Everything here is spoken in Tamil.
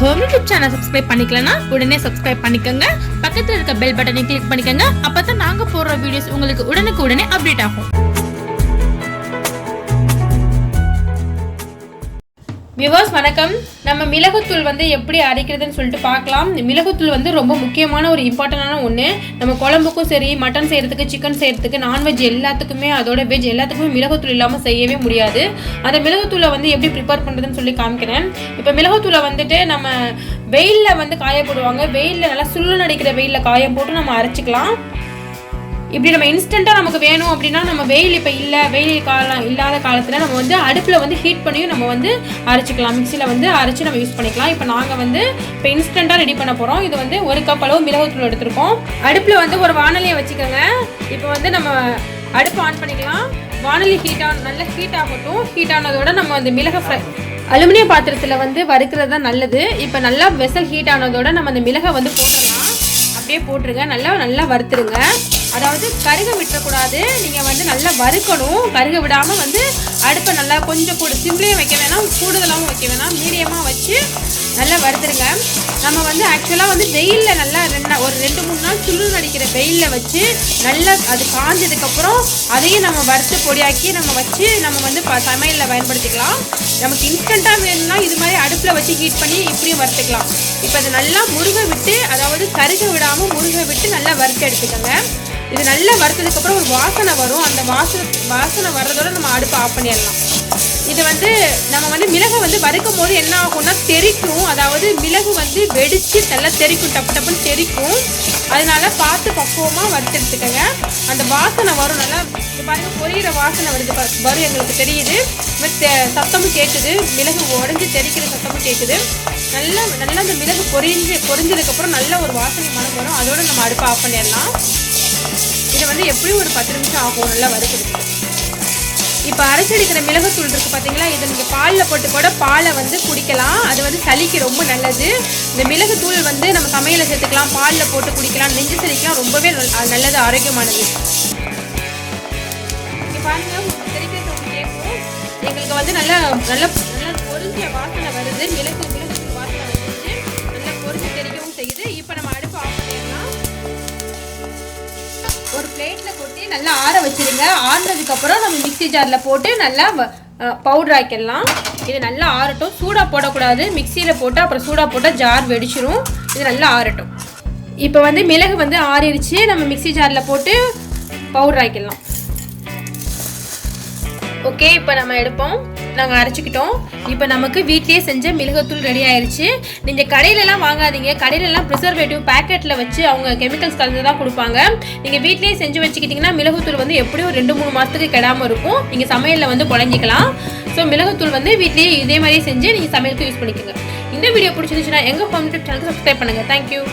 ஹோம் யூடியூப் சேனல் சப்ஸ்கிரைப் பண்ணிக்கலனா உடனே சப்ஸ்கிரைப் பண்ணிக்கங்க. பக்கத்துல இருக்க பெல் பட்டனை கிளிக் பண்ணிக்கங்க. அப்பதான் நாங்க போடுற வீடியோஸ் உங்களுக்கு உடனுக்குடனே அப்டேட் ஆகும். வியூவர்ஸ் வணக்கம். நம்ம மிளகுத்தூள் எப்படி அரைக்கிறதுன்னு சொல்லிட்டு பார்க்கலாம். மிளகுத்தூள் ரொம்ப முக்கியமான ஒரு இம்பார்ட்டண்டான ஒன்று. நம்ம குழம்புக்கும் சரி, மட்டன் செய்கிறதுக்கு, சிக்கன் செய்கிறதுக்கு, நான்வெஜ் எல்லாத்துக்குமே, அதோட வெஜ் எல்லாத்துக்குமே மிளகுத்தூள் இல்லாமல் செய்யவே முடியாது. அந்த மிளகுத்தூளை எப்படி ப்ரிப்பேர் பண்ணுறதுன்னு சொல்லி காமிக்கிறேன். இப்போ மிளகுத்தூளை நம்ம வெயிலில் காய போடுவாங்க. வெயிலில் நல்லா சுள்ளு நடிக்கிற வெயிலில் காய போட்டு நம்ம அரைச்சிக்கலாம். இப்படி நம்ம இன்ஸ்டண்ட்டாக நமக்கு வேணும் அப்படின்னா, நம்ம வெயில் இப்போ இல்லை, வெயில் காலம் இல்லாத காலத்தில் நம்ம அடுப்பில் ஹீட் பண்ணியும் நம்ம அரைச்சிக்கலாம். மிக்சியில் அரைச்சி நம்ம யூஸ் பண்ணிக்கலாம். இப்போ நாங்கள் இப்போ இன்ஸ்டண்ட்டாக ரெடி பண்ண போகிறோம். இது 1 கப் அளவு மிளகுத்தூள் எடுத்துருக்கோம். அடுப்பில் ஒரு வானலியை வச்சுக்கோங்க. இப்போ நம்ம அடுப்பு ஆன் பண்ணிக்கலாம். வானலி நல்லா ஹீட் ஆகட்டும். ஹீட் ஆனதோட நம்ம மிளகை அலுமினியம் பாத்திரத்தில் வறுக்கிறது தான் நல்லது. இப்போ நல்லா வெசல் ஹீட் ஆனதோட நம்ம அந்த மிளகை போட்டுடலாம். அப்படியே போட்டுருங்க. நல்லா வறுத்துருங்க. அதாவது கருக விட்டுறக்கூடாது. நீங்கள் நல்லா வறுக்கணும். கருக விடாமல் அடுப்பை நல்லா கொஞ்சம் கூட சிம்லேயும் வைக்க வேணாம், கூடுதலாகவும் வைக்க வேணாம், மீடியமாக வச்சு நல்லா வறுத்துருங்க. நம்ம ஆக்சுவலாக வெயிலில் நல்லா ஒரு 2-3 நாள் சுள்ளு நடிக்கிற வெயிலில் வச்சு நல்லா அது காஞ்சதுக்கப்புறம் அதையும் நம்ம வறுத்து பொடியாக்கி நம்ம வச்சு நம்ம சமையலில் பயன்படுத்திக்கலாம். நமக்கு இன்ஸ்டண்ட்டாக வேணும்னா இது மாதிரி அடுப்பில் வச்சு ஹீட் பண்ணி இப்படியும் வறுத்துக்கலாம். இப்போ அதை நல்லா முருக விட்டு, அதாவது கருக விடாமல் முருக விட்டு நல்லா வறுத்து எடுத்துக்கோங்க. இது நல்லா வறுத்ததுக்கப்புறம் ஒரு வாசனை வரும். அந்த வாசனை வர்றதோட நம்ம அடுப்பை ஆஃப் பண்ணிடலாம். இது நம்ம மிளகை வறுக்கும் போது என்ன ஆகும்னா தெரிக்கும். அதாவது மிளகு வெடித்து நல்லா தெரிக்கும், டப்பு டப்புன்னு தெரிக்கும். அதனால பார்த்து பக்குவமாக வறுத்து எடுத்துக்கோங்க. அந்த வாசனை வரும். நல்லா பாருங்கள், பொரியிற வாசனை வரும், எங்களுக்கு தெரியுது. சத்தமும் கேட்குது, மிளகு உடஞ்சி தெரிக்கிற சத்தமும் கேட்குது. நல்லா அந்த மிளகு பொரிஞ்சதுக்கப்புறம் நல்ல ஒரு வாசனை மனம் வரும். அதோட நம்ம அடுப்பை ஆஃப் பண்ணிடலாம். இது எப்படியும் ஒரு 10 நிமிஷம் ஆகும் நல்லா வறுக்கிறதுக்கு. இப்போ அரைச்செடுக்கிற மிளகுத்தூள் இருக்குது பார்த்தீங்களா, இதை நீங்கள் பாலில் போட்டு கூட பாலை குடிக்கலாம். அது சளிக்கு ரொம்ப நல்லது. இந்த மிளகுத்தூள் நம்ம சமையலை சேர்த்துக்கலாம், பாலில் போட்டு குடிக்கலாம், நெஞ்சு சளிக்கலாம் ரொம்பவே நல்லது, ஆரோக்கியமானது. இங்கே பாருங்கள், தெரிக்கிற சவுண்ட் கேட்கும். எங்களுக்கு நல்லா நல்லா நல்லா பொரிஞ்ச வாசனை வருது. மிளகுத்தூள் வாசனை வந்துச்சு, நல்லா பொரிஞ்சு தெரிக்கவும் செய்யுது. இப்போ நம்ம அடுப்பு ஆஃப் பண்ணிடலாம். ஒரு பிளேட்டில் கொட்டி நல்லா ஆற வச்சுருங்க. ஆறுனதுக்கப்புறம் நம்ம மிக்சி ஜாரில் போட்டு நல்லா பவுடர் ஆக்கிடலாம். இது நல்லா ஆறட்டும். சூடாக போடக்கூடாது. மிக்சியில் போட்டு அப்புறம் சூடாக போட்டால் ஜார் வெடிச்சிரும். இது நல்லா ஆறட்டும். இப்போ மிளகு ஆறிடுச்சு. நம்ம மிக்சி ஜாரில் போட்டு பவுடர் ஆக்கிடலாம். ஓகே, இப்போ நம்ம எடுப்போம். நாங்கள் அரைச்சிக்கிட்டோம். இப்போ நமக்கு வீட்லேயே செஞ்ச மிளகுத்தூள் ரெடி ஆயிடுச்சு. நீங்கள் கடையிலலாம் வாங்காதீங்க. கடையிலலாம் ப்ரிசர்வேட்டிவ் பேக்கெட்டில் வச்சு அவங்க கெமிக்கல்ஸ் கலந்து தான் கொடுப்பாங்க. நீங்கள் வீட்லேயே செஞ்சு வச்சுக்கிட்டிங்கன்னா மிளகுத்தூள் எப்படியும் 2-3 மாதத்துக்கு கெடாமல் இருக்கும். நீங்கள் சமையலில் குழஞ்சிக்கலாம். ஸோ மிளகுத்தூள் வீட்லேயே இதே மாதிரியே செஞ்சு நீங்கள் சமையலுக்கு யூஸ் பண்ணிக்கோங்க. இந்த வீடியோ பிடிச்சிருந்துச்சுன்னா எங்கள் ஹோம் யூடியூப் சேனலுக்கு சப்ஸ்கிரைப் பண்ணுங்கள். தேங்க்யூ.